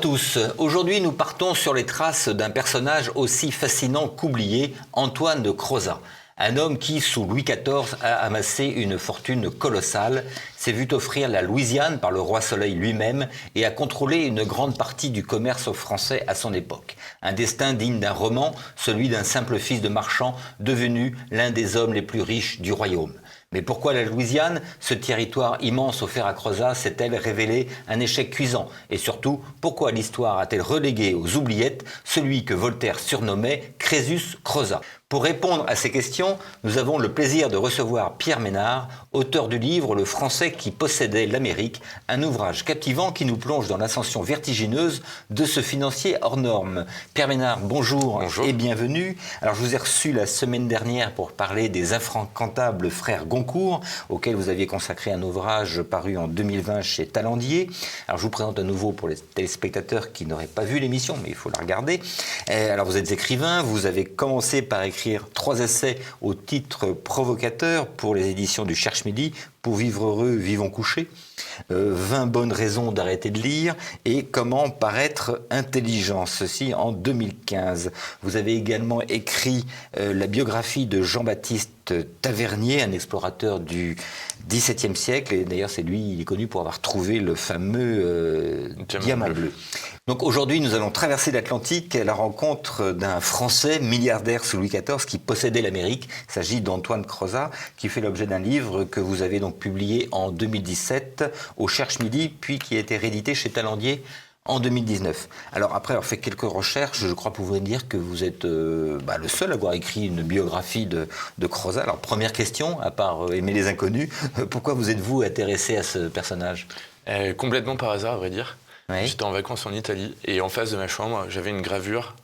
tous. Aujourd'hui, nous partons sur les traces d'un personnage aussi fascinant qu'oublié, Antoine de Crozat. Un homme qui, sous Louis XIV, a amassé une fortune colossale, s'est vu offrir la Louisiane par le roi Soleil lui-même et a contrôlé une grande partie du commerce français à son époque. Un destin digne d'un roman, celui d'un simple fils de marchand devenu l'un des hommes les plus riches du royaume. Mais pourquoi la Louisiane, ce territoire immense offert à Crozat, s'est-elle révélé un échec cuisant? Et surtout, pourquoi l'histoire a-t-elle relégué aux oubliettes celui que Voltaire surnommait Crésus Crozat? Pour répondre à ces questions, nous avons le plaisir de recevoir Pierre Ménard, auteur du livre Le Français qui possédait l'Amérique, un ouvrage captivant qui nous plonge dans l'ascension vertigineuse de ce financier hors norme. Pierre Ménard, bonjour. Et bienvenue. Alors je vous ai reçu la semaine dernière pour parler des infranquentables frères Goncourt, auxquels vous aviez consacré un ouvrage paru en 2020 chez Talandier. Alors je vous présente à nouveau pour les téléspectateurs qui n'auraient pas vu l'émission, mais il faut la regarder. Alors vous êtes écrivain, vous avez commencé par écrire 3 essais au titre provocateur pour les éditions du Cherche-Midi, Pour vivre heureux, vivons couchés, 20 bonnes raisons d'arrêter de lire et Comment paraître intelligent, ceci en 2015. Vous avez également écrit la biographie de Jean-Baptiste Tavernier, un explorateur du XVIIe siècle, et d'ailleurs c'est lui, il est connu pour avoir trouvé le fameux diamant bleu. Donc aujourd'hui, nous allons traverser l'Atlantique à la rencontre d'un Français milliardaire sous Louis XIV qui possédait l'Amérique. Il s'agit d'Antoine Crozat, qui fait l'objet d'un livre que vous avez donc publié en 2017 au Cherche-Midi, puis qui a été réédité chez Talandier en 2019. Alors après avoir fait quelques recherches, je crois pouvoir dire que vous êtes le seul à avoir écrit une biographie de Crozat. Alors première question, à part aimer les inconnus, pourquoi vous êtes-vous intéressé à ce personnage? Complètement par hasard, à vrai dire. Oui. J'étais en vacances en Italie et en face de ma chambre, j'avais une gravure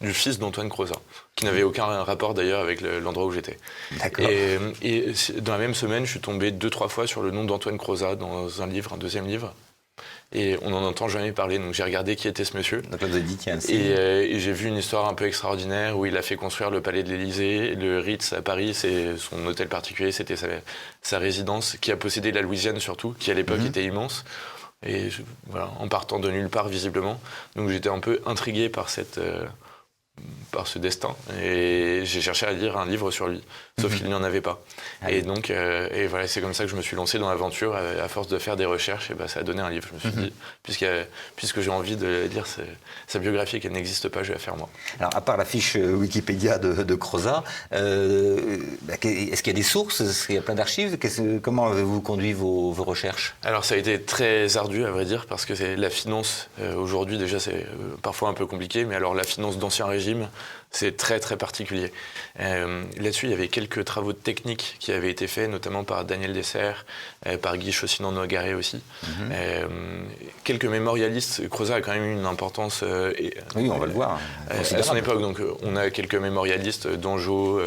du fils d'Antoine Crozat, qui n'avait aucun rapport d'ailleurs avec l'endroit où j'étais. D'accord. Et dans la même semaine, je suis tombé 2-3 fois sur le nom d'Antoine Crozat dans un deuxième livre. Et on n'en entend jamais parler, donc j'ai regardé qui était ce monsieur. Donc là, vous avez dit, tiens, et j'ai vu une histoire un peu extraordinaire où il a fait construire le palais de l'Élysée, le Ritz à Paris, c'est son hôtel particulier, c'était sa résidence, qui a possédé la Louisiane surtout, qui à l'époque était immense. Et voilà, en partant de nulle part visiblement. Donc j'étais un peu intrigué par ce destin. Et j'ai cherché à lire un livre sur lui, sauf qu'il n'y en avait pas. Et donc, voilà, c'est comme ça que je me suis lancé dans l'aventure. À force de faire des recherches, et ça a donné un livre. Je me suis dit, puisque j'ai envie de lire sa biographie et qu'elle n'existe pas, je vais la faire moi. Alors, à part la fiche Wikipédia de Crozat, est-ce qu'il y a des sources? Est-ce qu'il y a plein d'archives? Comment avez-vous conduit vos recherches? Alors, ça a été très ardu, à vrai dire, parce que c'est la finance, aujourd'hui, déjà, c'est parfois un peu compliqué, mais alors la finance d'Ancien Régime, c'est très très particulier. Là-dessus, il y avait quelques travaux techniques qui avaient été faits, notamment par Daniel Dessert, par Guy Chaussinan-Nogaret aussi. Quelques mémorialistes. Crozat a quand même eu une importance. Oui, on va le voir. À son époque, donc, on a quelques mémorialistes, Dangeau,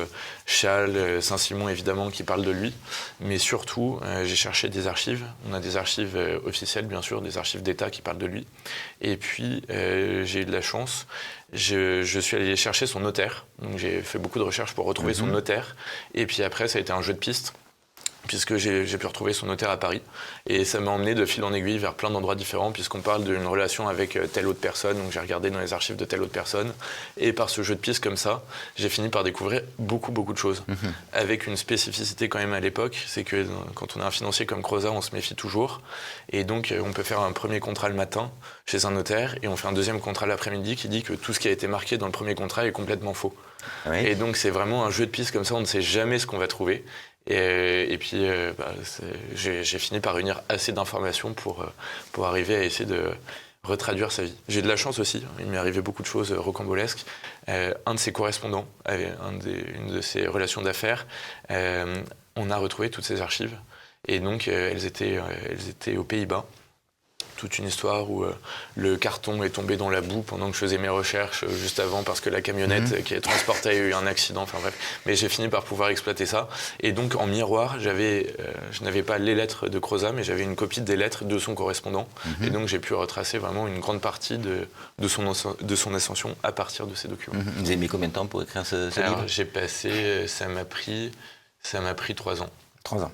Chasles, Saint-Simon évidemment, qui parlent de lui. Mais surtout, j'ai cherché des archives. On a des archives officielles, bien sûr, des archives d'État qui parlent de lui. Et puis, j'ai eu de la chance. Je suis allé chercher son notaire, donc j'ai fait beaucoup de recherches pour retrouver son notaire, et puis après ça a été un jeu de piste, puisque j'ai pu retrouver son notaire à Paris, et ça m'a emmené de fil en aiguille vers plein d'endroits différents, puisqu'on parle d'une relation avec telle autre personne, donc j'ai regardé dans les archives de telle autre personne, et par ce jeu de piste comme ça, j'ai fini par découvrir beaucoup de choses, avec une spécificité quand même à l'époque, c'est que quand on a un financier comme Crozat, on se méfie toujours, et donc on peut faire un premier contrat le matin chez un notaire, et on fait un deuxième contrat l'après-midi qui dit que tout ce qui a été marqué dans le premier contrat est complètement faux. Oui. Et donc c'est vraiment un jeu de piste comme ça, on ne sait jamais ce qu'on va trouver. Et puis j'ai fini par réunir assez d'informations pour arriver à essayer de retraduire sa vie. J'ai de la chance aussi, il m'est arrivé beaucoup de choses rocambolesques. Un de ses correspondants, une de ses relations d'affaires, on a retrouvé toutes ses archives. Et donc elles étaient aux Pays-Bas. Toute une histoire où le carton est tombé dans la boue pendant que je faisais mes recherches juste avant parce que la camionnette qui est transportée a eu un accident, enfin bref. Mais j'ai fini par pouvoir exploiter ça. Et donc en miroir, je n'avais pas les lettres de Crozat, mais j'avais une copie des lettres de son correspondant. Et donc j'ai pu retracer vraiment une grande partie de son ascension à partir de ces documents. Vous avez mis combien de temps pour écrire ce livre? J'ai passé, ça m'a pris 3 ans. 3 ans.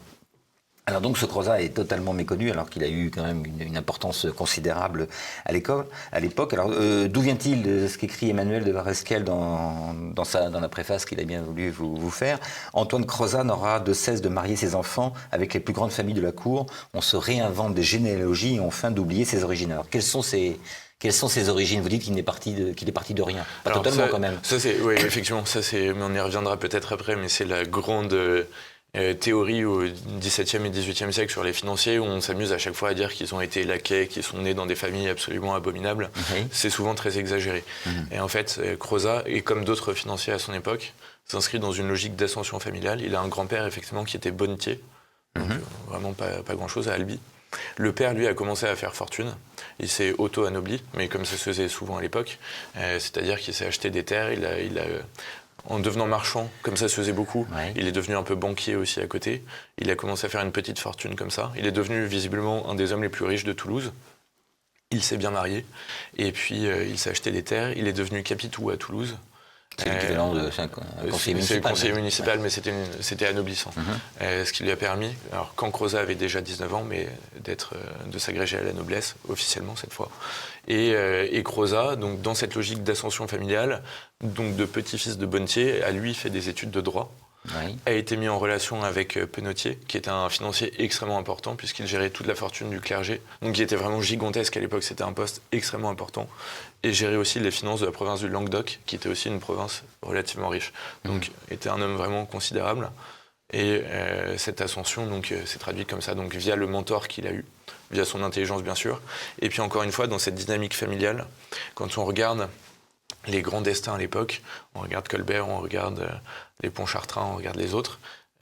Alors donc ce Crozat est totalement méconnu alors qu'il a eu quand même une importance considérable à l'époque. Alors d'où vient-il ce qu'écrit Emmanuel de Varesquiel dans la préface qu'il a bien voulu vous faire? Antoine Crozat n'aura de cesse de marier ses enfants avec les plus grandes familles de la cour. On se réinvente des généalogies et on feint d'oublier ses origines. Alors quelles sont ses origines? Vous dites qu'il est parti de rien. Pas Alors, totalement quand même. Oui, effectivement, mais on y reviendra peut-être après, mais c'est la grande théorie au XVIIe et XVIIIe siècle sur les financiers, où on s'amuse à chaque fois à dire qu'ils ont été laquais, qu'ils sont nés dans des familles absolument abominables. Okay. C'est souvent très exagéré. Et en fait, Crozat, et comme d'autres financiers à son époque, s'inscrit dans une logique d'ascension familiale. Il a un grand-père, effectivement, qui était bonnetier, donc vraiment pas grand-chose, à Albi. Le père, lui, a commencé à faire fortune. Il s'est auto-anobli, mais comme ça se faisait souvent à l'époque, c'est-à-dire qu'il s'est acheté des terres, en devenant marchand, comme ça se faisait beaucoup, il est devenu un peu banquier aussi à côté. Il a commencé à faire une petite fortune comme ça. Il est devenu visiblement un des hommes les plus riches de Toulouse. Il s'est bien marié, et puis il s'est acheté des terres. Il est devenu capitou à Toulouse. C'est l'équivalent de conseiller municipal. C'est le conseiller municipal, mais c'était anoblissant. Ce qui lui a permis, alors quand Crozat avait déjà 19 ans, mais de s'agréger à la noblesse, officiellement cette fois. Et Crozat, donc dans cette logique d'ascension familiale, donc de petit-fils de bonnetier, a lui fait des études de droit. A été mis en relation avec Penautier, qui était un financier extrêmement important, puisqu'il gérait toute la fortune du clergé, donc qui était vraiment gigantesque à l'époque, c'était un poste extrêmement important, et gérait aussi les finances de la province du Languedoc, qui était aussi une province relativement riche, donc était un homme vraiment considérable, et cette ascension s'est traduite comme ça, donc via le mentor qu'il a eu, via son intelligence bien sûr, et puis encore une fois, dans cette dynamique familiale, quand on regarde les grands destins à l'époque, on regarde Colbert, on regarde les Pontchartrain, on regarde les autres.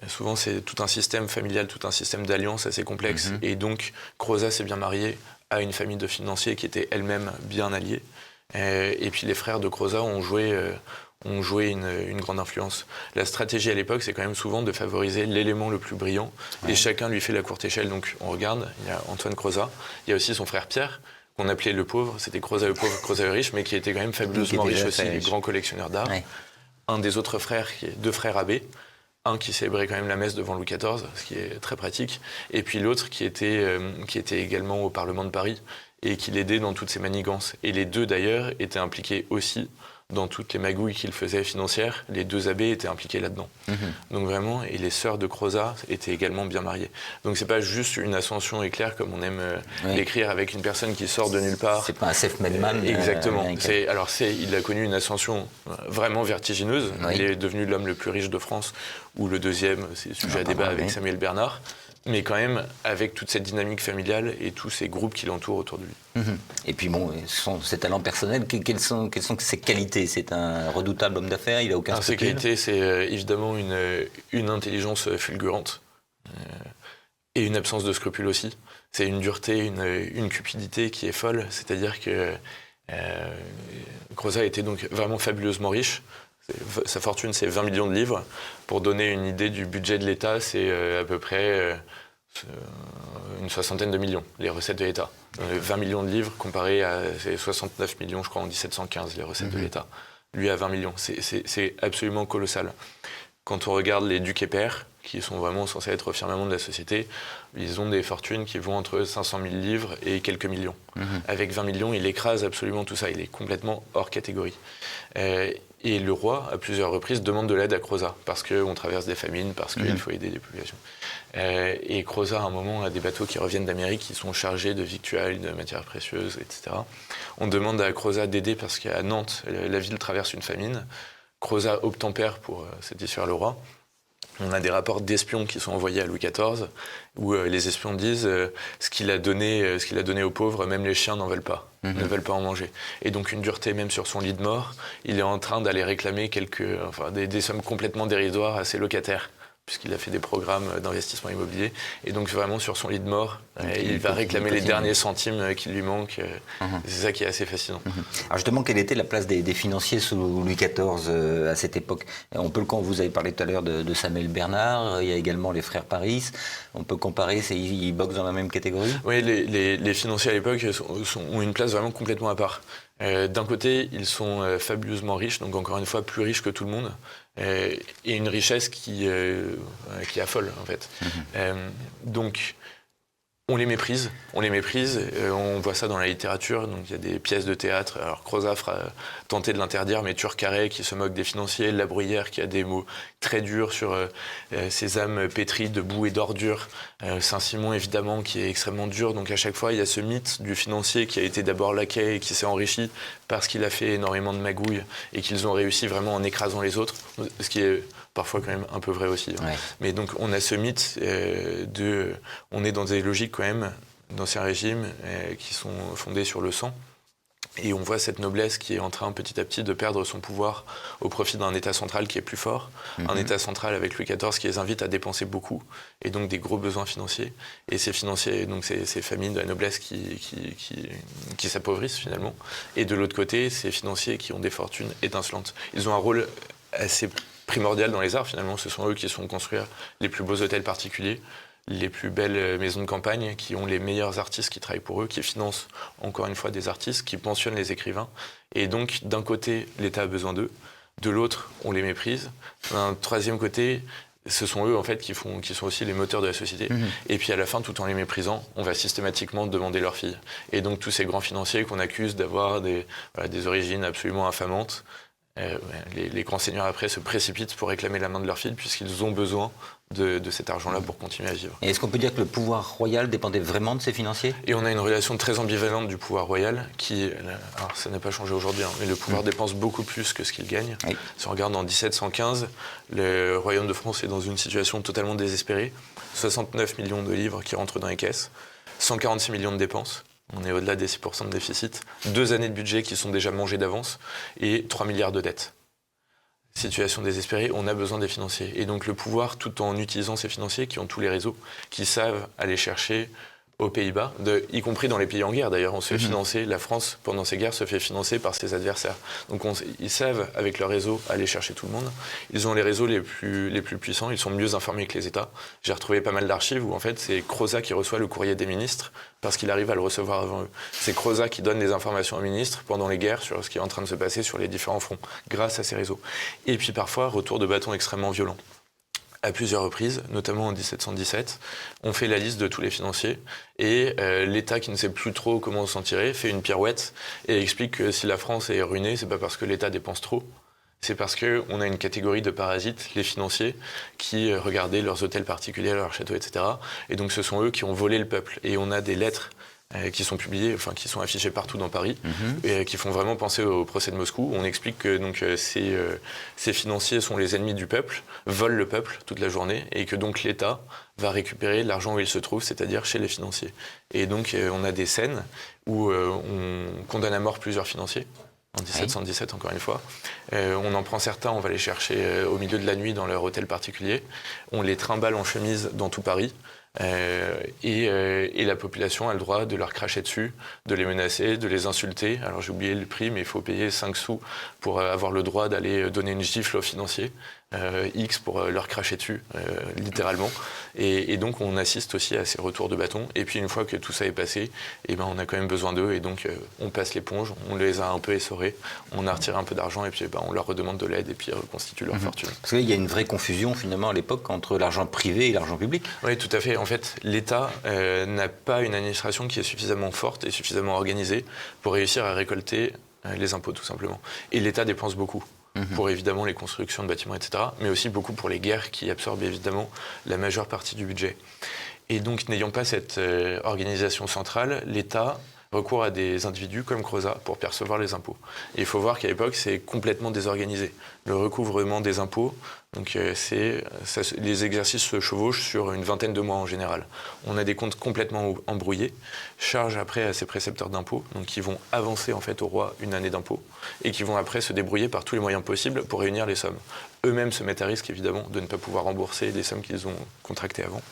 Souvent, c'est tout un système familial, tout un système d'alliance assez complexe. Et donc, Crozat s'est bien marié à une famille de financiers qui était elle-même bien alliée. Et puis, les frères de Crozat ont joué une grande influence. La stratégie à l'époque, c'est quand même souvent de favoriser l'élément le plus brillant. Et chacun lui fait la courte échelle. Donc, on regarde, il y a Antoine Crozat, il y a aussi son frère Pierre, qu'on appelait le pauvre, c'était Crozat le pauvre, Crozat le riche, mais qui était quand même fabuleusement riche aussi, grand collectionneur d'art. Un des autres frères, deux frères abbés, un qui célébrait quand même la messe devant Louis XIV, ce qui est très pratique, et puis l'autre qui était également au Parlement de Paris et qui l'aidait dans toutes ses manigances. Et les deux d'ailleurs étaient impliqués aussi dans toutes les magouilles qu'il faisait financières, les deux abbés étaient impliqués là-dedans. Donc vraiment, et les sœurs de Crozat étaient également bien mariées. Donc c'est pas juste une ascension éclair comme on aime l'écrire avec une personne qui sort de nulle part. C'est pas un self-made-man. Exactement. Il a connu une ascension vraiment vertigineuse. Il est devenu l'homme le plus riche de France, ou le deuxième, c'est sujet à débat avec Samuel Bernard. Mais quand même, avec toute cette dynamique familiale et tous ces groupes qui l'entourent autour de lui. Et puis bon, ses talents personnels, quelles sont ses qualités? C'est un redoutable homme d'affaires, il a aucun scrupule. Ses qualités, c'est évidemment une intelligence fulgurante et une absence de scrupules aussi. C'est une dureté, une cupidité qui est folle. C'est-à-dire que Crozat était donc vraiment fabuleusement riche. Sa fortune, c'est 20 millions de livres. Pour donner une idée du budget de l'État, c'est à peu près une soixantaine de millions, les recettes de l'État. 20 millions de livres comparé à 69 millions, je crois, en 1715, les recettes de l'État. Lui a 20 millions. C'est absolument colossal. Quand on regarde les ducs et pairs, qui sont vraiment censés être au firmament de la société, ils ont des fortunes qui vont entre 500 000 livres et quelques millions. Avec 20 millions, il écrase absolument tout ça. Il est complètement hors catégorie. Et le roi, à plusieurs reprises, demande de l'aide à Crozat, parce qu'on traverse des famines, parce qu'il faut aider les populations. Et Crozat, à un moment, a des bateaux qui reviennent d'Amérique, qui sont chargés de victuailles, de matières précieuses, etc. On demande à Crozat d'aider, parce qu'à Nantes, la ville traverse une famine. Crozat obtempère pour satisfaire le roi. On a des rapports d'espions qui sont envoyés à Louis XIV, où les espions disent ce qu'il a donné aux pauvres, même les chiens n'en veulent pas, ne veulent pas en manger. Et donc une dureté même sur son lit de mort, il est en train d'aller réclamer des sommes complètement dérisoires à ses locataires, puisqu'il a fait des programmes d'investissement immobilier. Et donc vraiment sur son lit de mort, il va réclamer les derniers centimes qui lui manquent. C'est ça qui est assez fascinant. Alors justement, quelle était la place des financiers sous Louis XIV à cette époque? Vous avez parlé tout à l'heure de Samuel Bernard, il y a également les frères Paris. On peut comparer, ils boxent dans la même catégorie? Oui, les financiers à l'époque ont une place vraiment complètement à part. D'un côté, ils sont fabuleusement riches, donc encore une fois plus riches que tout le monde. et une richesse qui affole, en fait. Donc, on les méprise, on voit ça dans la littérature, donc il y a des pièces de théâtre, alors Crozat a tenté de l'interdire, mais Turcaret qui se moque des financiers, La Bruyère qui a des mots très durs sur ces âmes pétries de boue et d'ordures, Saint-Simon évidemment qui est extrêmement dur, donc à chaque fois il y a ce mythe du financier qui a été d'abord laquais et qui s'est enrichi parce qu'il a fait énormément de magouilles et qu'ils ont réussi vraiment en écrasant les autres, ce qui est parfois quand même un peu vrai aussi. Ouais. Mais donc on a ce mythe on est dans des logiques quand même d'anciens régimes qui sont fondés sur le sang. Et on voit cette noblesse qui est en train petit à petit de perdre son pouvoir au profit d'un État central qui est plus fort. Un État central avec Louis XIV qui les invite à dépenser beaucoup et donc des gros besoins financiers. Et ces financiers, donc ces familles de la noblesse qui s'appauvrissent finalement. Et de l'autre côté, ces financiers qui ont des fortunes étincelantes. Ils ont un rôle assez primordial dans les arts finalement. Ce sont eux qui sont construire les plus beaux hôtels particuliers, les plus belles maisons de campagne, qui ont les meilleurs artistes qui travaillent pour eux, qui financent encore une fois des artistes, qui pensionnent les écrivains. Et donc d'un côté, l'État a besoin d'eux, de l'autre, on les méprise. D'un troisième côté, ce sont eux en fait qui sont aussi les moteurs de la société. Et puis à la fin, tout en les méprisant, on va systématiquement demander leur fille. Et donc tous ces grands financiers qu'on accuse d'avoir des origines absolument infamantes, les grands seigneurs après se précipitent pour réclamer la main de leur fille puisqu'ils ont besoin de cet argent-là pour continuer à vivre. Et est-ce qu'on peut dire que le pouvoir royal dépendait vraiment de ces financiers ? Et on a une relation très ambivalente du pouvoir royal qui, alors ça n'a pas changé aujourd'hui, mais le pouvoir dépense beaucoup plus que ce qu'il gagne. Oui. Si on regarde en 1715, le royaume de France est dans une situation totalement désespérée. 69 millions de livres qui rentrent dans les caisses, 146 millions de dépenses. On est au-delà des 6% de déficit. 2 années de budget qui sont déjà mangées d'avance et 3 milliards de dettes. Situation désespérée, on a besoin des financiers. Et donc le pouvoir, tout en utilisant ces financiers qui ont tous les réseaux, qui savent aller chercher aux Pays-Bas, y compris dans les pays en guerre d'ailleurs, on se fait financer, la France pendant ces guerres se fait financer par ses adversaires. Donc ils savent avec leur réseau aller chercher tout le monde. Ils ont les réseaux les plus puissants, ils sont mieux informés que les États. J'ai retrouvé pas mal d'archives où en fait c'est Crozat qui reçoit le courrier des ministres parce qu'il arrive à le recevoir avant eux. C'est Crozat qui donne les informations aux ministres pendant les guerres sur ce qui est en train de se passer sur les différents fronts, grâce à ces réseaux. Et puis parfois, retour de bâton extrêmement violent. À plusieurs reprises, notamment en 1717, on fait la liste de tous les financiers et l'État qui ne sait plus trop comment s'en tirer fait une pirouette et explique que si la France est ruinée, c'est pas parce que l'État dépense trop, c'est parce qu'on a une catégorie de parasites, les financiers, qui regardaient leurs hôtels particuliers, leurs châteaux, etc. Et donc ce sont eux qui ont volé le peuple. Et on a des lettres qui sont publiées, enfin qui sont affichées partout dans Paris, et qui font vraiment penser au procès de Moscou. On explique que donc, ces financiers sont les ennemis du peuple, volent le peuple toute la journée, et que donc l'État va récupérer l'argent où il se trouve, c'est-à-dire chez les financiers. Et donc on a des scènes où on condamne à mort plusieurs financiers, en 1717 encore une fois. On en prend certains, on va les chercher au milieu de la nuit dans leur hôtel particulier. On les trimballe en chemise dans tout Paris. Et la population a le droit de leur cracher dessus, de les menacer, de les insulter. Alors j'ai oublié le prix, mais il faut payer 5 sous pour avoir le droit d'aller donner une gifle aux financiers. X pour leur cracher dessus, littéralement. Et donc on assiste aussi à ces retours de bâton. Et puis une fois que tout ça est passé, eh ben, on a quand même besoin d'eux. Et donc on passe l'éponge, on les a un peu essorés, on a retiré un peu d'argent et puis on leur redemande de l'aide et puis ils reconstituent leur fortune. Parce qu'il y a une vraie confusion finalement à l'époque entre l'argent privé et l'argent public. Oui, tout à fait. En fait, l'État n'a pas une administration qui est suffisamment forte et suffisamment organisée pour réussir à récolter les impôts tout simplement. Et l'État dépense beaucoup. Pour évidemment les constructions de bâtiments, etc., mais aussi beaucoup pour les guerres qui absorbent évidemment la majeure partie du budget. Et donc, n'ayant pas cette organisation centrale, l'État recourt à des individus comme Crozat pour percevoir les impôts. Et il faut voir qu'à l'époque, c'est complètement désorganisé. Le recouvrement des impôts, donc les exercices se chevauchent sur une vingtaine de mois en général. On a des comptes complètement embrouillés, charge après à ces précepteurs d'impôts, donc qui vont avancer en fait au roi une année d'impôts et qui vont après se débrouiller par tous les moyens possibles pour réunir les sommes. Eux-mêmes se mettent à risque évidemment de ne pas pouvoir rembourser des sommes qu'ils ont contractées avant.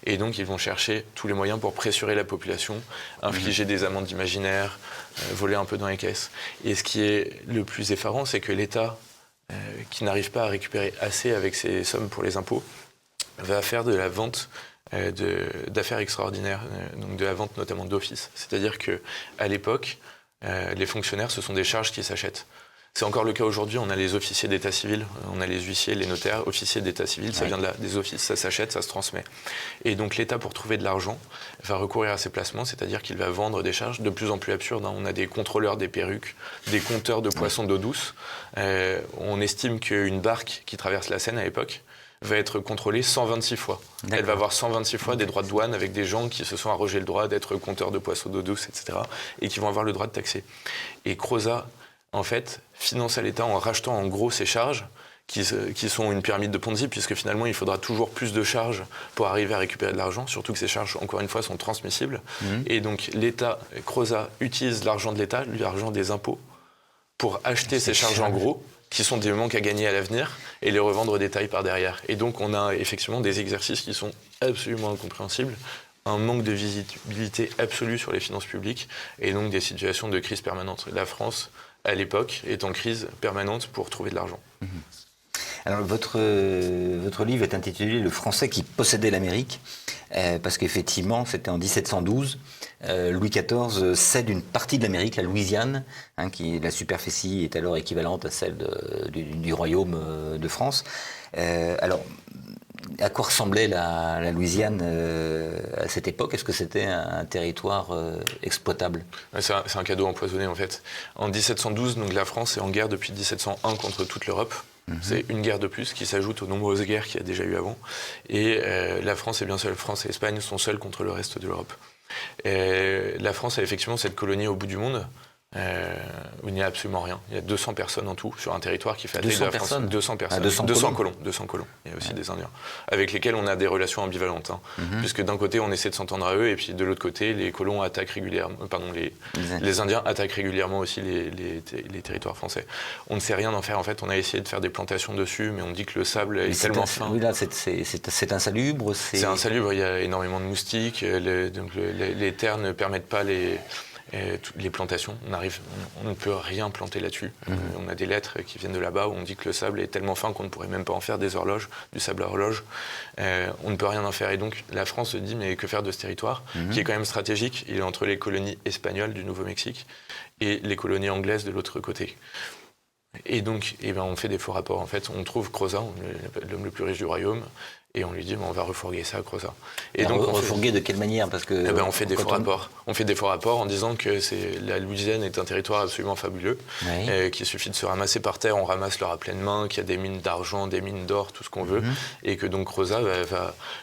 Et donc ils vont chercher tous les moyens pour pressurer la population, infliger des amendes imaginaires, voler un peu dans les caisses. Et ce qui est le plus effarant, c'est que l'État, qui n'arrive pas à récupérer assez avec ses sommes pour les impôts, va faire de la vente d'affaires extraordinaires, donc de la vente notamment d'office. C'est-à-dire qu'à l'époque, les fonctionnaires, ce sont des charges qui s'achètent. C'est encore le cas aujourd'hui, on a les officiers d'état civil, on a les huissiers, les notaires, officiers d'état civil, ça vient de là, des offices, ça s'achète, ça se transmet. Et donc l'État, pour trouver de l'argent, va recourir à ces placements, c'est-à-dire qu'il va vendre des charges de plus en plus absurdes. On a des contrôleurs des perruques, des compteurs de poissons d'eau douce. On estime qu'une barque qui traverse la Seine à l'époque va être contrôlée 126 fois. D'accord. Elle va avoir 126 fois des droits de douane avec des gens qui se sont arrogés le droit d'être compteurs de poissons d'eau douce, etc. et qui vont avoir le droit de taxer. Et Crozat, en fait, finance à l'État en rachetant en gros ces charges qui sont une pyramide de Ponzi, puisque finalement il faudra toujours plus de charges pour arriver à récupérer de l'argent, surtout que ces charges, encore une fois, sont transmissibles. Et donc l'État, Crozat, utilise l'argent de l'État, l'argent des impôts, pour acheter ces charges en gros, qui sont des manques à gagner à l'avenir, et les revendre au détail par derrière. Et donc on a effectivement des exercices qui sont absolument incompréhensibles, un manque de visibilité absolue sur les finances publiques, et donc des situations de crise permanente. La France, à l'époque, est en crise permanente pour trouver de l'argent. Alors votre livre est intitulé « Le Français qui possédait l'Amérique », parce qu'effectivement, c'était en 1712, Louis XIV cède une partie de l'Amérique, la Louisiane, qui la superficie est alors équivalente à celle du royaume de France. Alors, à quoi ressemblait la Louisiane à cette époque? Est-ce que c'était un territoire exploitable? C'est un cadeau empoisonné en fait. En 1712, donc, la France est en guerre depuis 1701 contre toute l'Europe. C'est une guerre de plus qui s'ajoute aux nombreuses guerres qu'il y a déjà eu avant. Et la France est bien seule. France et Espagne sont seules contre le reste de l'Europe. La France a effectivement cette colonie au bout du monde. Où il n'y a absolument rien. Il y a 200 personnes en tout sur un territoire qui fait la taille de la France. 200 personnes. 200 colons. Il y a aussi des Indiens, avec lesquels on a des relations ambivalentes. Puisque d'un côté, on essaie de s'entendre à eux, et puis de l'autre côté, les colons attaquent régulièrement. Les Indiens attaquent régulièrement aussi les territoires français. On ne sait rien en faire. En fait, on a essayé de faire des plantations dessus, mais on dit que le sable est tellement fin. Oui, là, c'est insalubre. C'est insalubre. Il y a énormément de moustiques. Les terres ne permettent pas les plantations, on ne peut rien planter là-dessus. On a des lettres qui viennent de là-bas où on dit que le sable est tellement fin qu'on ne pourrait même pas en faire des horloges, du sable à horloge. On ne peut rien en faire. Et donc la France se dit, mais que faire de ce territoire qui est quand même stratégique? Il est entre les colonies espagnoles du Nouveau-Mexique et les colonies anglaises de l'autre côté. Et donc on fait des faux rapports. En fait, on trouve Crozat, l'homme le plus riche du royaume, et on lui dit, on va refourguer ça à Crozat. Et donc, refourguer de quelle manière? Parce que on fait des faux rapports. On fait des faux rapports en disant que la Louisiane est un territoire absolument fabuleux, qu'il suffit de se ramasser par terre, on ramasse l'or à pleine main, qu'il y a des mines d'argent, des mines d'or, tout ce qu'on veut, et que donc Crozat,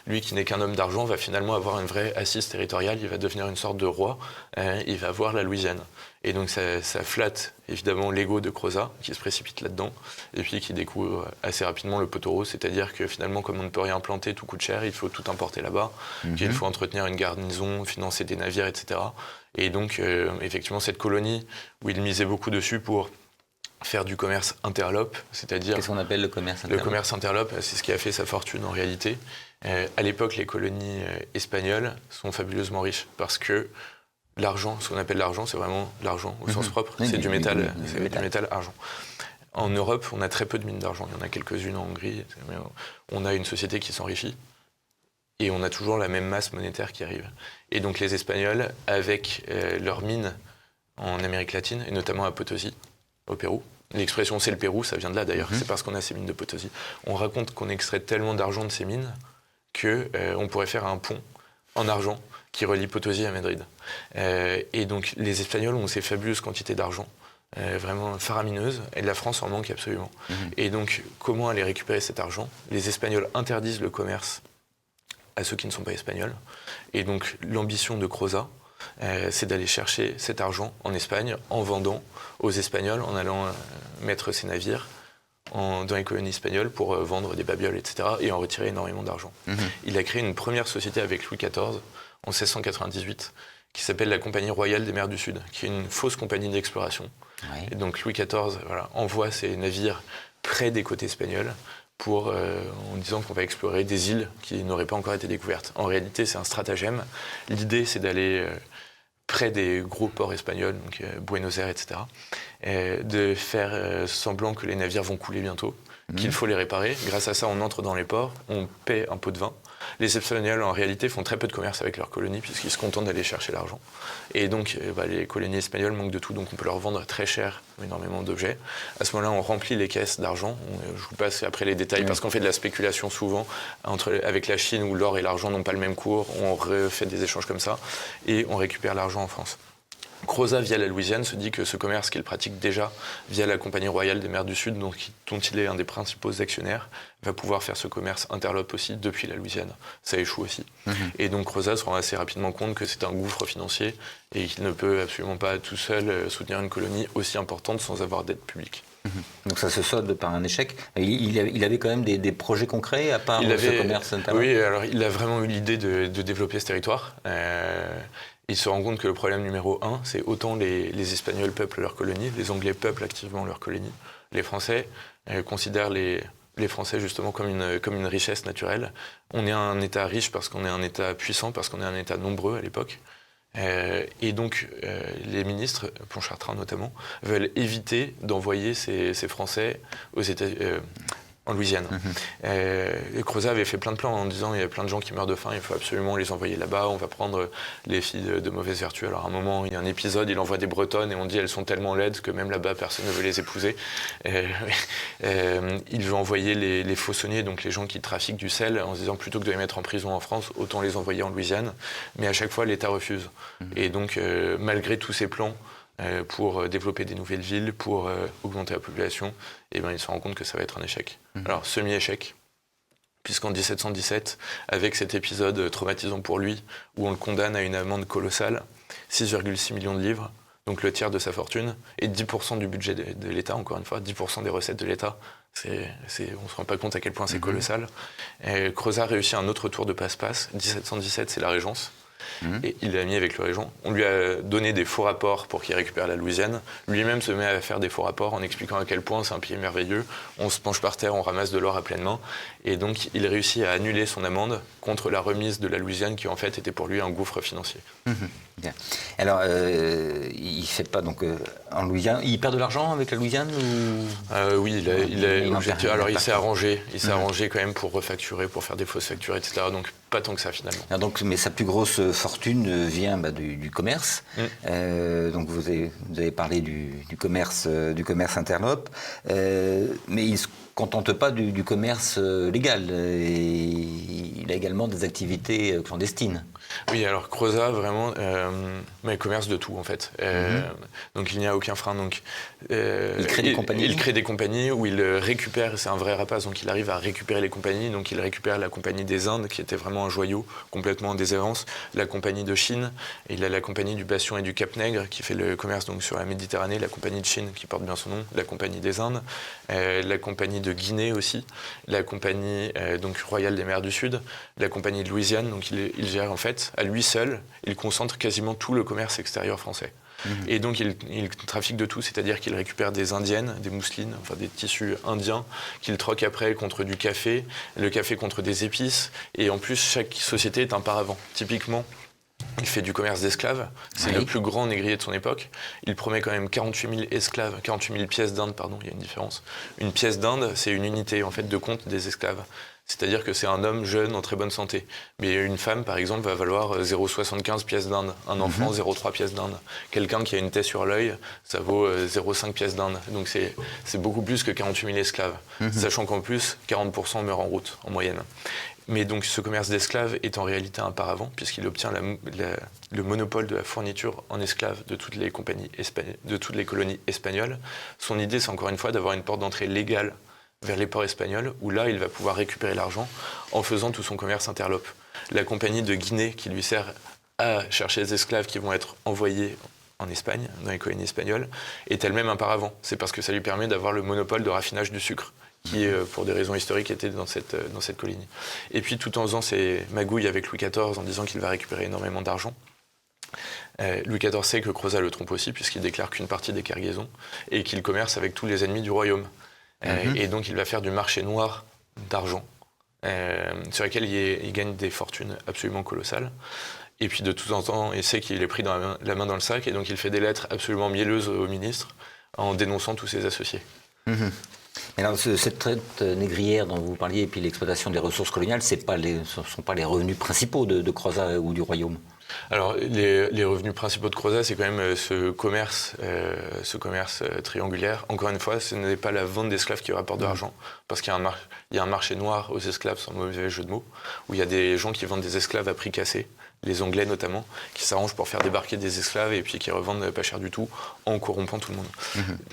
lui qui n'est qu'un homme d'argent, va finalement avoir une vraie assise territoriale, il va devenir une sorte de roi, il va avoir la Louisiane. Et donc ça flatte évidemment l'ego de Crozat qui se précipite là-dedans et puis qui découvre assez rapidement le pot au rose, c'est-à-dire que finalement comme on ne peut rien planter, tout coûte cher, il faut tout importer là-bas, qu'il faut entretenir une garnison, financer des navires, etc. Et donc effectivement cette colonie où il misait beaucoup dessus pour faire du commerce interlope, c'est-à-dire... Qu'est-ce qu'on appelle le commerce interlope? Le commerce interlope, c'est ce qui a fait sa fortune en réalité. À l'époque, les colonies espagnoles sont fabuleusement riches parce que l'argent, ce qu'on appelle l'argent, c'est vraiment l'argent au sens propre. C'est du métal, du métal argent. En Europe, on a très peu de mines d'argent. Il y en a quelques-unes en Hongrie. Mais on a une société qui s'enrichit et on a toujours la même masse monétaire qui arrive. Et donc les Espagnols, avec leurs mines en Amérique latine, et notamment à Potosi, au Pérou, l'expression c'est le Pérou, ça vient de là d'ailleurs, c'est parce qu'on a ces mines de Potosi. On raconte qu'on extrait tellement d'argent de ces mines qu'on pourrait faire un pont en argent qui relie Potosi à Madrid. Et donc les Espagnols ont ces fabuleuses quantités d'argent, vraiment faramineuses, et la France en manque absolument. Et donc comment aller récupérer cet argent? Les Espagnols interdisent le commerce à ceux qui ne sont pas espagnols. Et donc l'ambition de Crozat, c'est d'aller chercher cet argent en Espagne en vendant aux Espagnols, en allant mettre ses navires dans les colonies espagnoles pour vendre des babioles, etc. et en retirer énormément d'argent. Il a créé une première société avec Louis XIV en 1698 qui s'appelle la Compagnie Royale des Mers du Sud, qui est une fausse compagnie d'exploration. Et donc Louis XIV envoie ses navires près des côtes espagnoles en disant qu'on va explorer des îles qui n'auraient pas encore été découvertes. En réalité, c'est un stratagème. L'idée, c'est d'aller près des gros ports espagnols, donc Buenos Aires, etc., de faire semblant que les navires vont couler bientôt, qu'il faut les réparer. Grâce à ça, on entre dans les ports, on paie un pot de vin. Les Espagnols, en réalité, font très peu de commerce avec leurs colonies puisqu'ils se contentent d'aller chercher l'argent. Et donc, les colonies espagnoles manquent de tout, donc on peut leur vendre très cher énormément d'objets. À ce moment-là, on remplit les caisses d'argent. Je vous passe après les détails parce qu'on fait de la spéculation souvent avec la Chine où l'or et l'argent n'ont pas le même cours. On refait des échanges comme ça et on récupère l'argent en France. Crozat, via la Louisiane, se dit que ce commerce qu'il pratique déjà via la Compagnie royale des mers du Sud, dont il est un des principaux actionnaires, va pouvoir faire ce commerce interlope aussi depuis la Louisiane. Ça échoue aussi. Et donc Crozat se rend assez rapidement compte que c'est un gouffre financier et qu'il ne peut absolument pas tout seul soutenir une colonie aussi importante sans avoir d'aide publique. Donc ça se solde par un échec. Il avait quand même des projets concrets à part ce commerce interlope. Oui, alors il a vraiment eu l'idée de développer ce territoire. Il se rend compte que le problème numéro 1, c'est autant les Espagnols peuplent leurs colonies, les Anglais peuplent activement leurs colonies. Les Français considèrent les Français justement comme une richesse naturelle. On est un État riche parce qu'on est un État puissant, parce qu'on est un État nombreux à l'époque. Et donc les ministres, Pontchartrain notamment, veulent éviter d'envoyer ces Français aux en Louisiane. Crozat avait fait plein de plans en disant il y a plein de gens qui meurent de faim, il faut absolument les envoyer là-bas, on va prendre les filles de mauvaise vertu. Alors à un moment, il y a un épisode, il envoie des Bretonnes et on dit elles sont tellement laides que même là-bas, personne ne veut les épouser. Il veut envoyer les faussonniers, donc les gens qui trafiquent du sel, en se disant plutôt que de les mettre en prison en France, autant les envoyer en Louisiane. Mais à chaque fois, l'État refuse. Et donc, malgré tous ces plans, pour développer des nouvelles villes, pour augmenter la population, et il se rend compte que ça va être un échec. Alors, semi-échec, puisqu'en 1717, avec cet épisode traumatisant pour lui, où on le condamne à une amende colossale, 6,6 millions de livres, donc le tiers de sa fortune, et 10% du budget de l'État, encore une fois, 10% des recettes de l'État. On ne se rend pas compte à quel point c'est colossal. Crozat réussit un autre tour de passe-passe. 1717, c'est la Régence. Et il l'a mis avec le régent. On lui a donné des faux rapports pour qu'il récupère la Louisiane. Lui-même se met à faire des faux rapports en expliquant à quel point c'est un pays merveilleux. On se penche par terre, on ramasse de l'or à pleine main. Et donc, il réussit à annuler son amende contre la remise de la Louisiane qui, en fait, était pour lui un gouffre financier. Bien. Alors, il fait pas donc en Louisiane. Il perd de l'argent avec la Louisiane ou... Oui, il s'est arrangé. Il s'est arrangé quand même pour refacturer, pour faire des fausses factures, etc. Donc pas tant que ça finalement. Alors donc, mais sa plus grosse fortune vient du commerce. Donc vous avez parlé du commerce interlope, mais il se contente pas du commerce légal. Il a également des activités clandestines. Oui, alors Crozat, vraiment, mais commerce de tout en fait. Donc il n'y a aucun frein. Donc, il crée des compagnies. Il crée des compagnies où il récupère, c'est un vrai rapace, donc il arrive à récupérer les compagnies. Donc il récupère la compagnie des Indes, qui était vraiment un joyau, complètement en déshérence, la compagnie de Chine, et il a la compagnie du Bastion et du Cap-Nègre, qui fait le commerce donc, sur la Méditerranée, la compagnie de Chine, qui porte bien son nom, la compagnie des Indes, la compagnie de Guinée aussi, la compagnie donc, royale des mers du Sud, la compagnie de Louisiane, donc il gère en fait, à lui seul, il concentre quasiment tout le commerce extérieur français. Et donc il trafique de tout, c'est-à-dire qu'il récupère des indiennes, des mousselines, enfin des tissus indiens, qu'il troque après contre du café, le café contre des épices, et en plus chaque société est un paravent. Typiquement, il fait du commerce d'esclaves, c'est le plus grand négrier de son époque. Il promet quand même 48 000 esclaves, 48 000 pièces d'Inde, pardon, il y a une différence. Une pièce d'Inde, c'est une unité en fait de compte des esclaves. C'est-à-dire que c'est un homme jeune en très bonne santé. Mais une femme, par exemple, va valoir 0,75 pièces d'Inde. Un enfant, 0,3 pièces d'Inde. Quelqu'un qui a une taie sur l'œil, ça vaut 0,5 pièces d'Inde. Donc c'est beaucoup plus que 48 000 esclaves. Sachant qu'en plus, 40% meurent en route, en moyenne. Mais donc ce commerce d'esclaves est en réalité un paravent, puisqu'il obtient le monopole de la fourniture en esclaves de toutes les colonies espagnoles. Son idée, c'est encore une fois d'avoir une porte d'entrée légale vers les ports espagnols, où là, il va pouvoir récupérer l'argent en faisant tout son commerce interlope. La compagnie de Guinée, qui lui sert à chercher les esclaves qui vont être envoyés en Espagne, dans les colonies espagnoles, est elle-même un paravent. C'est parce que ça lui permet d'avoir le monopole de raffinage du sucre, qui, pour des raisons historiques, était dans cette colonie. Et puis, tout en faisant ses magouilles avec Louis XIV, en disant qu'il va récupérer énormément d'argent, Louis XIV sait que Crozat le trompe aussi, puisqu'il déclare qu'une partie des cargaisons, et qu'il commerce avec tous les ennemis du royaume. Et donc il va faire du marché noir d'argent, sur lequel il gagne des fortunes absolument colossales. Et puis de temps en temps, il sait qu'il est pris dans la main dans le sac, et donc il fait des lettres absolument mielleuses au ministre en dénonçant tous ses associés. Mais alors, cette traite négrière dont vous parliez, et puis l'exploitation des ressources coloniales, ce ne sont pas les revenus principaux de Crozat ou du royaume. Alors, les revenus principaux de Crozat, c'est quand même ce commerce triangulaire. Encore une fois, ce n'est pas la vente d'esclaves qui rapporte de l'argent, parce qu'il y a un marché noir aux esclaves, sans mauvais jeu de mots, où il y a des gens qui vendent des esclaves à prix cassé, les Anglais notamment, qui s'arrangent pour faire débarquer des esclaves et puis qui revendent pas cher du tout en corrompant tout le monde.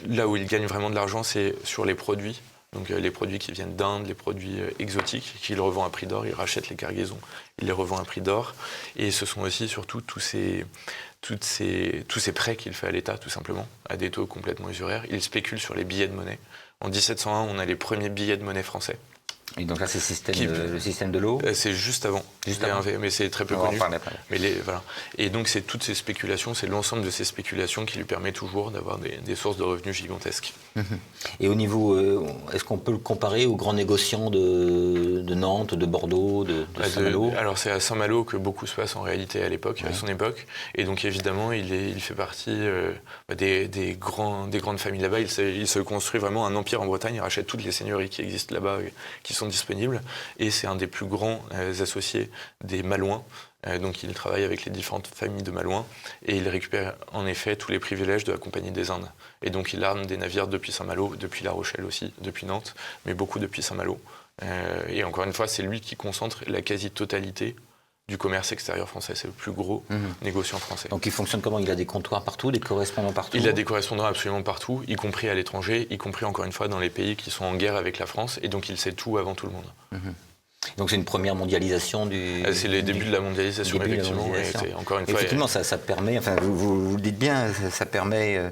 Là où ils gagnent vraiment de l'argent, c'est sur les produits. Donc les produits qui viennent d'Inde, les produits exotiques, qu'ils revendent à prix d'or, ils rachètent les cargaisons, ils les revendent à prix d'or. Et ce sont aussi surtout tous ces prêts qu'il fait à l'État, tout simplement, à des taux complètement usuraires. Il spécule sur les billets de monnaie. En 1701, on a les premiers billets de monnaie français. Et donc là, c'est le système de l'eau. C'est juste avant. Mais c'est très peu connu. Mais voilà. Et donc, c'est toutes ces spéculations, c'est l'ensemble de ces spéculations qui lui permet toujours d'avoir des sources de revenus gigantesques. Et au niveau, est-ce qu'on peut le comparer aux grands négociants de Nantes, de Bordeaux, de Saint-Malo ? Alors, c'est à Saint-Malo que beaucoup se passe en réalité à l'époque, à son époque. Et donc, évidemment, il fait partie des grandes familles là-bas. Il se construit vraiment un empire en Bretagne. Il rachète toutes les seigneuries qui existent là-bas, qui sont disponibles. Et c'est un des plus grands associés des Malouins. Donc il travaille avec les différentes familles de Malouins et il récupère en effet tous les privilèges de la Compagnie des Indes. Et donc il arme des navires depuis Saint-Malo, depuis La Rochelle aussi, depuis Nantes, mais beaucoup depuis Saint-Malo. Et encore une fois, c'est lui qui concentre la quasi-totalité du commerce extérieur français. C'est le plus gros négociant français. Donc il fonctionne comment ? Il a des comptoirs partout, des correspondants partout ? Il a des correspondants absolument partout, y compris à l'étranger, y compris encore une fois dans les pays qui sont en guerre avec la France. Et donc il sait tout avant tout le monde. Donc c'est une première mondialisation du... C'est les débuts de la mondialisation, effectivement. Encore une fois, effectivement, ça permet, enfin vous le dites bien, ça permet...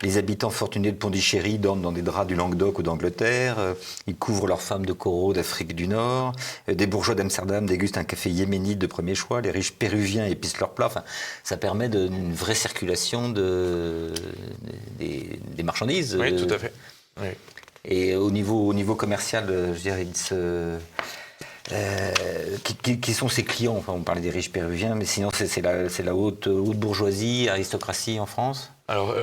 les habitants fortunés de Pondichéry dorment dans des draps du Languedoc ou d'Angleterre. Ils couvrent leurs femmes de coraux d'Afrique du Nord. Des bourgeois d'Amsterdam dégustent un café yéménite de premier choix. Les riches péruviens épicent leurs plats. Enfin, ça permet une vraie circulation des marchandises. Oui, tout à fait. Oui. Et au niveau commercial, je dirais, qui sont ses clients ? Enfin, on parlait des riches péruviens, mais sinon c'est la haute bourgeoisie, aristocratie en France ? Alors,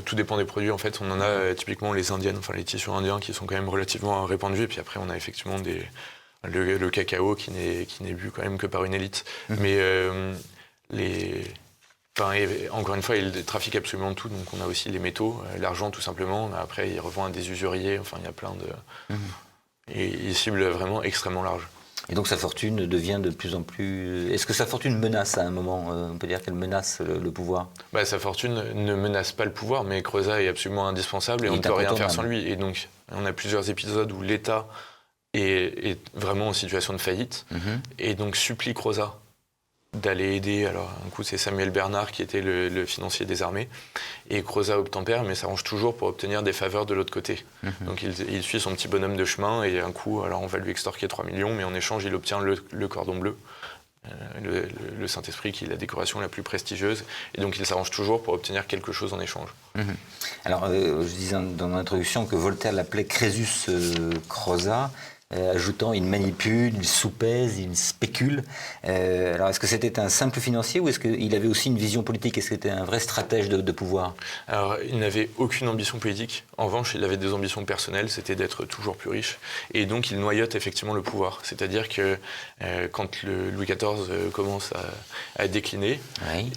tout dépend des produits. En fait, on en a typiquement les indiennes, enfin les tissus indiens qui sont quand même relativement répandus. Et puis après, on a effectivement le cacao qui n'est bu quand même que par une élite. Mais encore une fois, il trafique absolument de tout. Donc, on a aussi les métaux, l'argent tout simplement. Après, il revend à des usuriers. Enfin, il y a plein de... Et il cible vraiment extrêmement large. Et donc sa fortune devient de plus en plus... Est-ce que sa fortune menace à un moment ? On peut dire qu'elle menace le pouvoir ? Sa fortune ne menace pas le pouvoir, mais Crozat est absolument indispensable et on ne peut rien faire sans lui. Et donc on a plusieurs épisodes où l'État est vraiment en situation de faillite et donc supplie Crozat d'aller aider. Alors un coup c'est Samuel Bernard qui était le financier des armées et Crozat obtempère mais s'arrange toujours pour obtenir des faveurs de l'autre côté. Donc il suit son petit bonhomme de chemin et un coup alors on va lui extorquer 3 millions mais en échange il obtient le cordon bleu, le Saint-Esprit qui est la décoration la plus prestigieuse et donc il s'arrange toujours pour obtenir quelque chose en échange. Alors je disais dans l'introduction que Voltaire l'appelait Crésus Crozat. Ajoutant, il manipule, il soupèse, il spécule. Alors, est-ce que c'était un simple financier ou est-ce qu'il avait aussi une vision politique ? Est-ce que c'était un vrai stratège de pouvoir ? Alors, il n'avait aucune ambition politique. En revanche, il avait des ambitions personnelles, c'était d'être toujours plus riche. Et donc, il noyote effectivement le pouvoir. C'est-à-dire que quand le Louis XIV commence à décliner,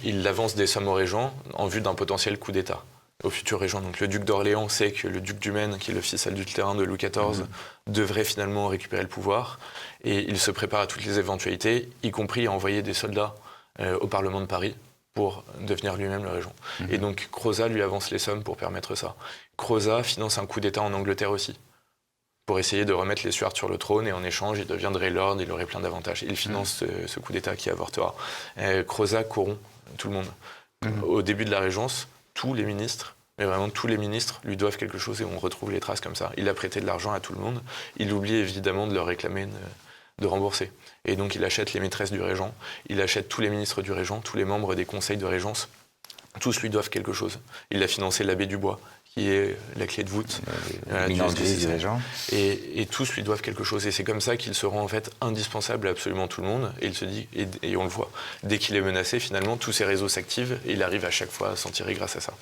il avance des sommes aux régents en vue d'un potentiel coup d'État. Au futur régent. Donc le duc d'Orléans sait que le duc du Maine, qui est le fils adultérin de Louis XIV, devrait finalement récupérer le pouvoir. Et il se prépare à toutes les éventualités, y compris à envoyer des soldats au Parlement de Paris pour devenir lui-même le régent. Et donc Crozat lui avance les sommes pour permettre ça. Crozat finance un coup d'État en Angleterre aussi, pour essayer de remettre les Stuarts sur le trône, et en échange, il deviendrait lord, il aurait plein d'avantages. Il finance ce coup d'État qui avortera. Crozat corrompt tout le monde. Au début de la Régence, tous les ministres, mais vraiment tous les ministres lui doivent quelque chose et on retrouve les traces comme ça. Il a prêté de l'argent à tout le monde. Il oublie évidemment de leur réclamer de rembourser. Et donc il achète les maîtresses du régent, il achète tous les ministres du régent, tous les membres des conseils de régence. Tous lui doivent quelque chose. Il a financé l'abbé Dubois, qui est la clé de voûte et tous lui doivent quelque chose. Et c'est comme ça qu'il se rend en fait indispensable à absolument tout le monde. Et il se dit, et on le voit, dès qu'il est menacé, finalement, tous ses réseaux s'activent et il arrive à chaque fois à s'en tirer grâce à ça.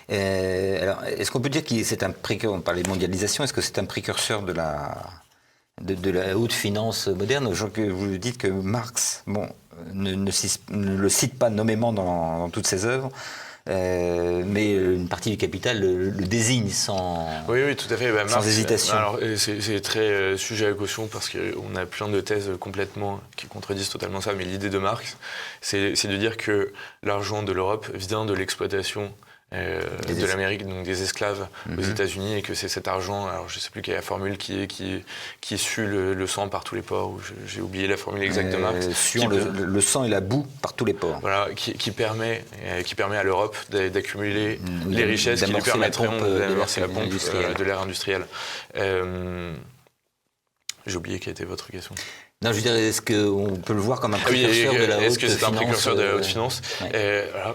Alors, est-ce qu'on peut dire que c'est un précurseur, on parlait de mondialisation, est-ce que c'est un précurseur de la haute finance moderne? Que vous dites que Marx ne le cite pas nommément dans toutes ses œuvres, mais une partie du Capital le désigne sans, oui, tout à fait. sans hésitation. Alors, c'est très sujet à caution parce qu'on a plein de thèses complètement qui contredisent totalement ça, mais l'idée de Marx, c'est de dire que l'argent de l'Europe vient de l'exploitation de l'Amérique, donc des esclaves aux États-Unis, et que c'est cet argent, alors je ne sais plus quelle est la formule, qui sue le sang par tous les ports, ou j'ai oublié la formule exacte de Marx. Suant le sang et la boue par tous les ports. Voilà, qui permet à l'Europe d'accumuler les richesses qui lui permettront d'amorcer la pompe de l'ère industrielle. J'ai oublié quelle était votre question. Non, je veux dire, est-ce qu'on peut le voir comme un précurseur de la haute finance? Est-ce que c'est un précurseur de la haute finance?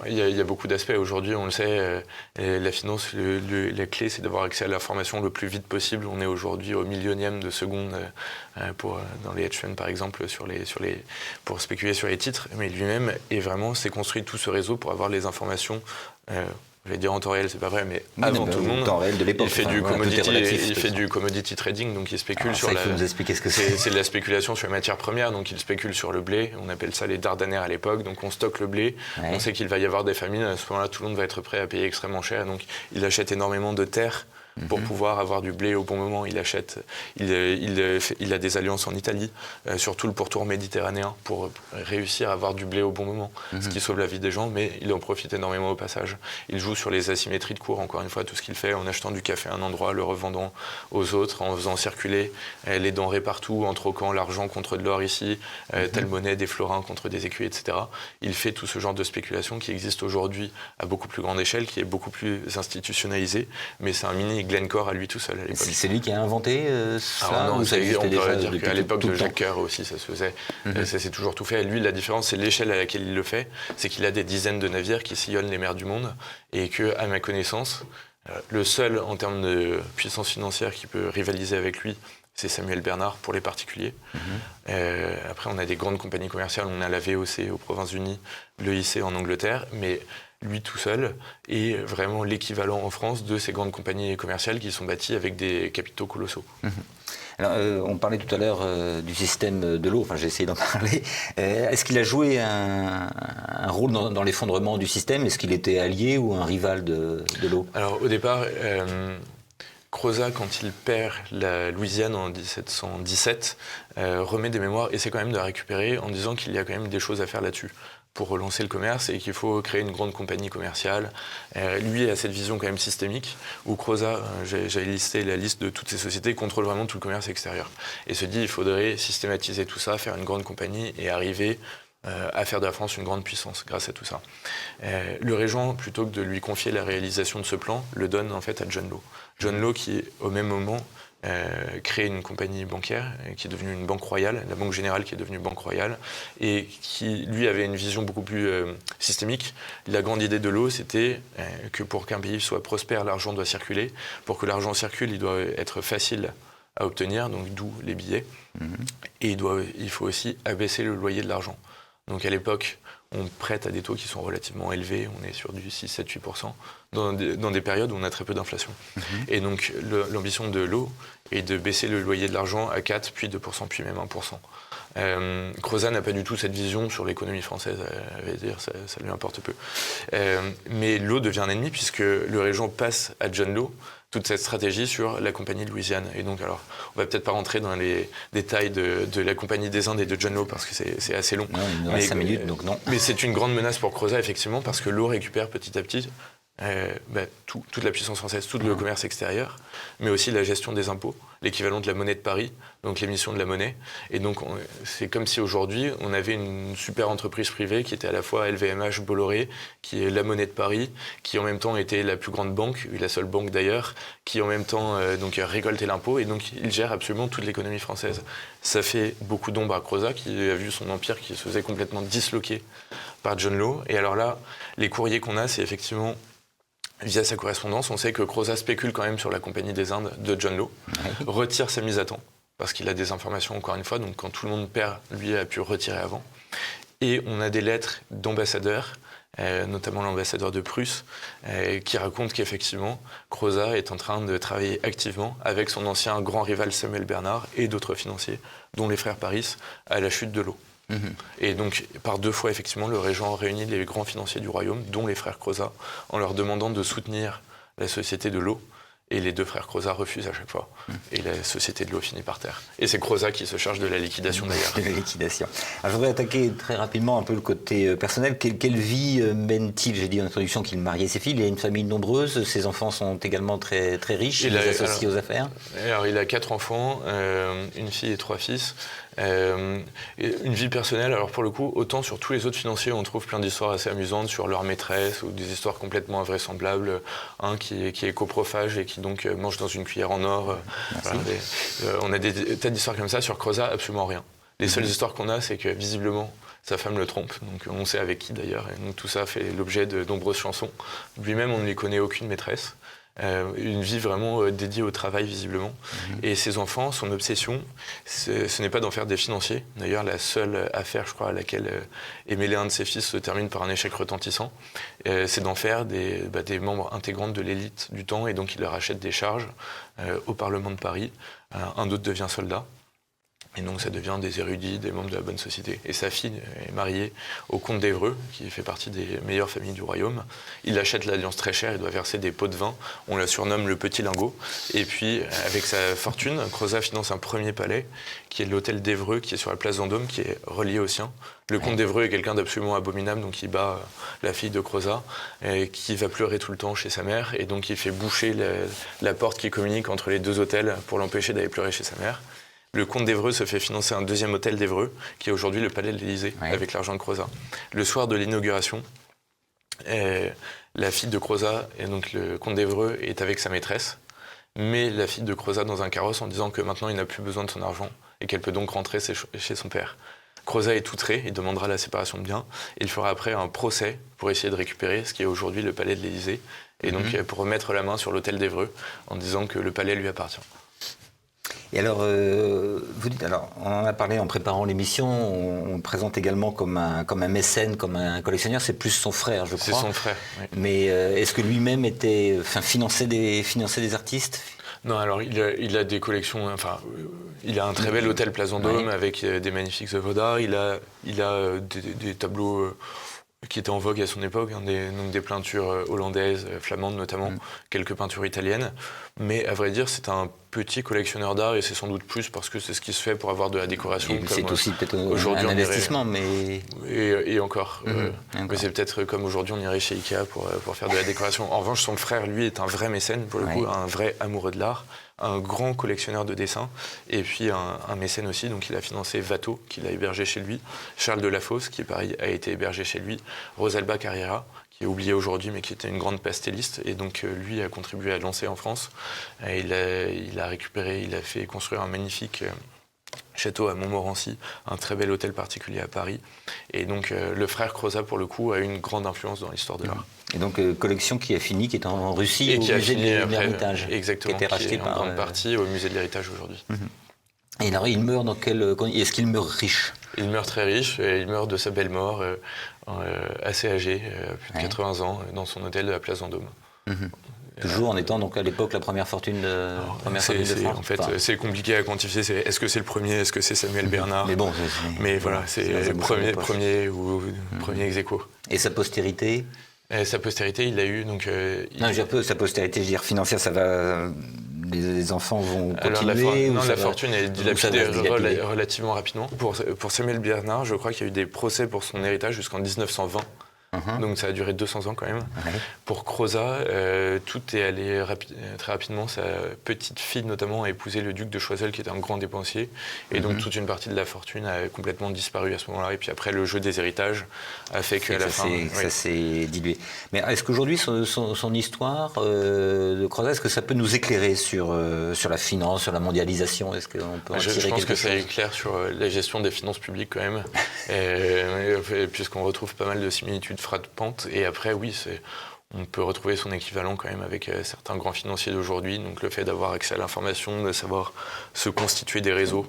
Il y a beaucoup d'aspects. Aujourd'hui, on le sait, la finance, la clé, c'est d'avoir accès à l'information le plus vite possible. On est aujourd'hui au millionième de seconde dans les hedge funds, par exemple, pour spéculer sur les titres. Mais lui-même, s'est construit tout ce réseau pour avoir les informations. Je vais dire en temps réel, c'est pas vrai, mais avant tout le monde, temps réel de l'époque, il fait du commodity trading, donc il spécule sur il faut nous expliquer ce que c'est. C'est de la spéculation sur les matières premières, donc il spécule sur le blé, on appelle ça les Dardanelles à l'époque, donc on stocke le blé, on sait qu'il va y avoir des famines, à ce moment-là tout le monde va être prêt à payer extrêmement cher, donc il achète énormément de terres pour pouvoir avoir du blé au bon moment. Il a des alliances en Italie, sur tout le pourtour méditerranéen, pour réussir à avoir du blé au bon moment, ce qui sauve la vie des gens, mais il en profite énormément au passage. Il joue sur les asymétries de cours, encore une fois, tout ce qu'il fait, en achetant du café à un endroit, le revendant aux autres, en faisant circuler les denrées partout, en troquant l'argent contre de l'or ici, telle monnaie, des florins contre des écus, etc. Il fait tout ce genre de spéculation qui existe aujourd'hui à beaucoup plus grande échelle, qui est beaucoup plus institutionnalisé, mais c'est un mini Glencore à lui tout seul à l'époque. C'est lui qui a inventé ça? Non, on pourrait dire qu'à l'époque de Jacques Coeur aussi, ça se faisait. Ça s'est toujours tout fait. Lui, la différence, c'est l'échelle à laquelle il le fait. C'est qu'il a des dizaines de navires qui sillonnent les mers du monde et que, à ma connaissance, le seul en termes de puissance financière qui peut rivaliser avec lui, c'est Samuel Bernard pour les particuliers. Après, on a des grandes compagnies commerciales. On a la VOC aux Provinces-Unies, l'EIC en Angleterre, mais lui tout seul est vraiment l'équivalent en France de ces grandes compagnies commerciales qui sont bâties avec des capitaux colossaux. Alors, on parlait tout à l'heure du système de l'eau, enfin j'ai essayé d'en parler. Est-ce qu'il a joué un rôle dans l'effondrement du système? Est-ce qu'il était allié ou un rival de l'eau? Alors au départ, Crozat, quand il perd la Louisiane en 1717, remet des mémoires, essaie quand même de la récupérer en disant qu'il y a quand même des choses à faire là-dessus pour relancer le commerce et qu'il faut créer une grande compagnie commerciale. Lui a cette vision quand même systémique où Crozat, j'ai listé la liste de toutes ces sociétés, contrôle vraiment tout le commerce extérieur. Et se dit il faudrait systématiser tout ça, faire une grande compagnie et arriver à faire de la France une grande puissance grâce à tout ça. Le régent, plutôt que de lui confier la réalisation de ce plan, le donne en fait à John Law. John Law qui, au même moment, crée une compagnie bancaire qui est devenue une banque royale, la Banque Générale qui est devenue Banque Royale, et qui, lui, avait une vision beaucoup plus systémique. La grande idée de Law, c'était que pour qu'un pays soit prospère, l'argent doit circuler. Pour que l'argent circule, il doit être facile à obtenir, donc d'où les billets. Et il faut aussi abaisser le loyer de l'argent. Donc à l'époque, on prête à des taux qui sont relativement élevés, on est sur du 6, 7, 8%, dans des périodes où on a très peu d'inflation. Et donc l'ambition de Law est de baisser le loyer de l'argent à 4, puis 2%, puis même 1%. Crozat n'a pas du tout cette vision sur l'économie française, à vrai dire, ça lui importe peu. Mais Law devient un ennemi puisque le régent passe à John Law toute cette stratégie sur la compagnie de Louisiane. Et donc, alors, on va peut-être pas rentrer dans les détails de la compagnie des Indes et de John Law parce que c'est assez long. Non, il nous reste 5 minutes, donc non. Mais c'est une grande menace pour Crozat, effectivement, parce que Law récupère petit à petit toute la puissance française, tout le commerce extérieur, mais aussi la gestion des impôts, l'équivalent de la monnaie de Paris, donc l'émission de la monnaie. Et donc, c'est comme si aujourd'hui, on avait une super entreprise privée qui était à la fois LVMH, Bolloré, qui est la monnaie de Paris, qui en même temps était la plus grande banque, la seule banque d'ailleurs, qui en même temps récoltait l'impôt, et donc il gère absolument toute l'économie française. Ça fait beaucoup d'ombre à Crozat, qui a vu son empire qui se faisait complètement disloquer par John Law. Et alors là, les courriers qu'on a, c'est effectivement via sa correspondance, on sait que Crozat spécule quand même sur la Compagnie des Indes de John Law, retire sa mise à temps, parce qu'il a des informations encore une fois, donc quand tout le monde perd, lui a pu retirer avant. Et on a des lettres d'ambassadeurs, notamment l'ambassadeur de Prusse, qui raconte qu'effectivement, Crozat est en train de travailler activement avec son ancien grand rival Samuel Bernard et d'autres financiers, dont les frères Paris, à la chute de Law. Et donc, par 2 fois, effectivement, le régent réunit les grands financiers du royaume, dont les frères Crozat, en leur demandant de soutenir la société de Law. Et les 2 frères Crozat refusent à chaque fois. Et la société de Law finit par terre. Et c'est Crozat qui se charge de la liquidation d'ailleurs. De la liquidation. Alors, je voudrais attaquer très rapidement un peu le côté personnel. Quelle vie mène-t-il? J'ai dit en introduction qu'il mariait ses filles. Il a une famille nombreuse. Ses enfants sont également très, très riches. Il les associe aux affaires. Alors, il a 4 enfants, une fille et 3 fils. Une vie personnelle, alors pour le coup, autant sur tous les autres financiers, on trouve plein d'histoires assez amusantes sur leur maîtresse ou des histoires complètement invraisemblables. Un qui est coprophage et qui donc mange dans une cuillère en or. Voilà, on a des tas d'histoires comme ça. Sur Crozat, absolument rien. Les seules histoires qu'on a, c'est que visiblement, sa femme le trompe. Donc on sait avec qui d'ailleurs. Et donc tout ça fait l'objet de nombreuses chansons. Lui-même, on ne lui connaît aucune maîtresse. Une vie vraiment dédiée au travail visiblement. Et ses enfants, son obsession, ce n'est pas d'en faire des financiers. D'ailleurs, la seule affaire, je crois, à laquelle est mêlé un de ses fils se termine par un échec retentissant. C'est d'en faire des membres intégrants de l'élite du temps, et donc il leur achète des charges au Parlement de Paris. Un d'autre devient soldat. Et donc ça devient des érudits, des membres de la bonne société. Et sa fille est mariée au comte d'Évreux, qui fait partie des meilleures familles du royaume. Il achète l'alliance très chère, il doit verser des pots de vin. On la surnomme le petit lingot. Et puis, avec sa fortune, Crozat finance un premier palais, qui est l'hôtel d'Évreux, qui est sur la place Vendôme, qui est relié au sien. Le comte d'Évreux est quelqu'un d'absolument abominable, donc il bat la fille de Crozat, qui va pleurer tout le temps chez sa mère. Et donc il fait boucher la porte qui communique entre les 2 hôtels pour l'empêcher d'aller pleurer chez sa mère. Le comte d'Évreux se fait financer un 2e hôtel d'Évreux, qui est aujourd'hui le palais de l'Élysée, avec l'argent de Crozat. Le soir de l'inauguration, la fille de Crozat, et donc le comte d'Évreux, est avec sa maîtresse, met la fille de Crozat dans un carrosse en disant que maintenant il n'a plus besoin de son argent et qu'elle peut donc rentrer chez son père. Crozat est outré, il demandera la séparation de biens. Il fera après un procès pour essayer de récupérer ce qui est aujourd'hui le palais de l'Élysée, et donc pour remettre la main sur l'hôtel d'Évreux en disant que le palais lui appartient. Et alors, vous dites, alors, on en a parlé en préparant l'émission, on le présente également comme un mécène, comme un collectionneur, c'est plus son frère, je crois. C'est son frère, oui. Mais est-ce que lui-même finançait des artistes? Non, alors il a des collections, il a un très bel hôtel Place Vendôme avec des magnifiques œuvres d'art, il a des tableaux qui étaient en vogue à son époque, donc des peintures hollandaises, flamandes notamment, quelques peintures italiennes. Mais à vrai dire, c'est un petit collectionneur d'art, et c'est sans doute plus parce que c'est ce qui se fait pour avoir de la décoration. Et c'est aussi peut-être un investissement, mais... Et encore. Mais c'est peut-être comme aujourd'hui on irait chez Ikea pour faire de la décoration. En revanche, son frère, lui, est un vrai mécène, pour le coup, un vrai amoureux de l'art, un grand collectionneur de dessins, et puis un mécène aussi. Donc il a financé Watteau, qu'il a hébergé chez lui, Charles de Lafosse, qui pareil a été hébergé chez lui, Rosalba Carriera, qui est oublié aujourd'hui, mais qui était une grande pastelliste, et donc lui a contribué à lancer en France. Et il a fait construire un magnifique château à Montmorency, un très bel hôtel particulier à Paris. Et donc le frère Crozat, pour le coup, a eu une grande influence dans l'histoire de l'art. Et donc collection qui a fini, qui est en Russie, et au musée de l'Héritage. Exactement, qui a été racheté en grande partie au musée de l'Héritage aujourd'hui. Et alors il meurt dans est-ce qu'il meurt riche? Il meurt très riche, et il meurt de sa belle mort, assez âgé, plus de 80 ans, dans son hôtel de la place Vendôme. Toujours en étant donc à l'époque la première fortune de France. En fait, c'est compliqué à quantifier. Est-ce que c'est le premier? Est-ce que c'est Samuel Bernard? Mais bon, voilà, c'est le premier ou premier ex aequo. Et sa postérité? Sa postérité, il l'a eu donc. Sa postérité, je veux dire financière, ça va. Les enfants vont continuer. La fortune est dilapidée relativement rapidement. Pour Samuel Bernard, je crois qu'il y a eu des procès pour son héritage jusqu'en 1920. Donc ça a duré 200 ans quand même. Pour Crozat, tout est allé très rapidement. Sa petite fille notamment a épousé le duc de Choiseul, qui était un grand dépensier. Et donc toute une partie de la fortune a complètement disparu à ce moment-là. Et puis après, le jeu des héritages a fait qu'à la fin... Ça s'est dilué. Mais est-ce qu'aujourd'hui, son histoire de Crozat, est-ce que ça peut nous éclairer sur la finance, sur la mondialisation? Est-ce qu'on peut en tirer quelque chose? Je pense que ça éclaire sur la gestion des finances publiques quand même. Puisqu'on retrouve pas mal de similitudes frappantes. Et après, oui, On peut retrouver son équivalent quand même avec certains grands financiers d'aujourd'hui. Donc le fait d'avoir accès à l'information, de savoir se constituer des réseaux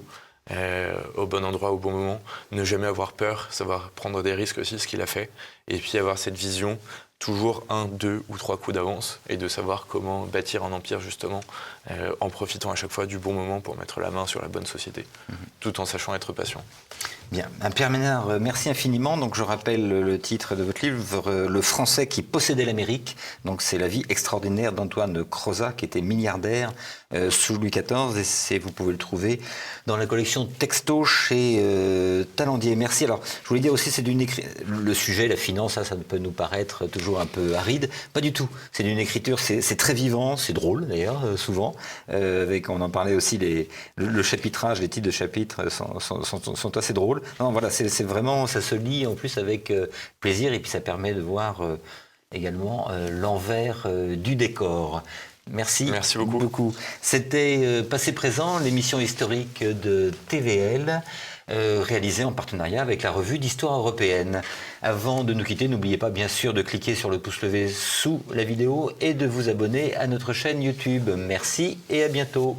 au bon endroit, au bon moment, ne jamais avoir peur, savoir prendre des risques aussi, ce qu'il a fait. Et puis avoir cette vision, toujours 1, 2 ou 3 coups d'avance, et de savoir comment bâtir un empire justement, en profitant à chaque fois du bon moment pour mettre la main sur la bonne société, tout en sachant être patient. Bien. Pierre Ménard, merci infiniment. Donc, je rappelle le titre de votre livre, Le Français qui possédait l'Amérique. Donc, c'est la vie extraordinaire d'Antoine Crozat, qui était milliardaire sous Louis XIV. Et vous pouvez le trouver dans la collection Texto chez Talandier. Merci. Alors, je voulais dire aussi, c'est le sujet, la finance, ça peut nous paraître toujours un peu aride. Pas du tout. C'est d'une écriture, c'est très vivant, c'est drôle d'ailleurs, souvent. On en parlait aussi, le chapitrage, les titres de chapitres sont assez drôles. Non, voilà, c'est vraiment, ça se lit en plus avec plaisir, et puis ça permet de voir également l'envers du décor. Merci beaucoup. C'était Passé Présent, l'émission historique de TVL, réalisée en partenariat avec la revue d'Histoire européenne. Avant de nous quitter, n'oubliez pas bien sûr de cliquer sur le pouce levé sous la vidéo et de vous abonner à notre chaîne YouTube. Merci et à bientôt.